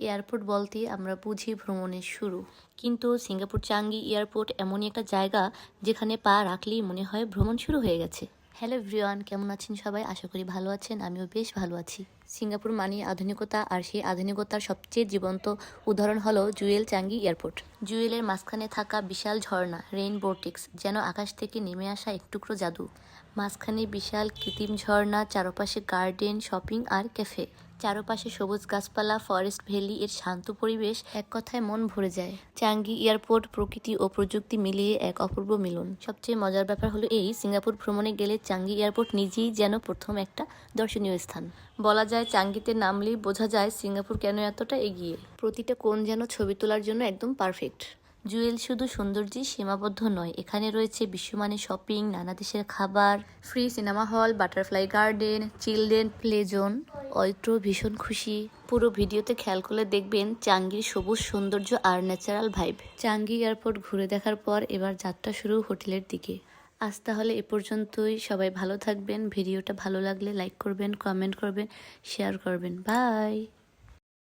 Airport বলতে আমরা বুঝি ভ্রমণের শুরু, কিন্তু সিঙ্গাপুর চাঙ্গি এয়ারপোর্ট এমনই একটা জায়গা যেখানে পা রাখলেই মনে হয় ভ্রমণ শুরু হয়ে গেছে। হ্যালো এভরিওয়ান, কেমন আছেন সবাই? আশা করি ভালো আছেন, আমিও বেশ ভালো আছি। সিঙ্গাপুর মানে আধুনিকতা, আর সেই আধুনিকতার সবচেয়ে জীবন্ত উদাহরণ হলো জুয়েল চাঙ্গি এয়ারপোর্ট। জুয়েলের মাঝখানে থাকা বিশাল ঝর্ণা রেইনবোটিক্স যেন আকাশ থেকে নেমে আসা এক টুকরো জাদু। মাঝখানে বিশাল কৃত্রিম ঝর্ণা, চারপাশে গার্ডেন, শপিং আর ক্যাফে, চারপাশে সবুজ গাছপালা, ফরেস্ট ভ্যালি, এর শান্ত পরিবেশ এক কথায় মন ভরে যায়। চাঙ্গি এয়ারপোর্ট প্রকৃতি ও প্রযুক্তি মিলিয়ে এক অপূর্ব মিলন। সবচেয়ে মজার ব্যাপার হলো এই, সিঙ্গাপুর ভ্রমণে গেলে চাঙ্গি এয়ারপোর্ট নিজেই যেন প্রথম একটা দর্শনীয় স্থান। বলা যায় চাঙ্গিতে নামলেই বোঝা যায় সিঙ্গাপুর কেন এতটা এগিয়ে। প্রতিটা কোণ যেন ছবি তোলার জন্য একদম পারফেক্ট। জুয়েল শুধু সৌন্দর্যে সীমাবদ্ধ নয়, এখানে রয়েছে বিশ্বমানের শপিং, নানা দেশের খাবার, free cinema hall, butterfly garden, children play zone. অয়ত্র ভীষণ খুশি। পুরো ভিডিওতে খেয়াল করলে দেখবেন চাঙ্গির সবুজ সৌন্দর্য আর ন্যাচারাল ভাইব। চাঙ্গি এয়ারপোর্ট ঘুরে দেখার পর এবার যাত্রা শুরু হোটেলের দিকে। আজ তাহলে এ পর্যন্তই। সবাই ভালো থাকবেন। ভিডিওটা ভালো লাগলে লাইক করবেন, কমেন্ট করবেন, শেয়ার করবেন। বাই।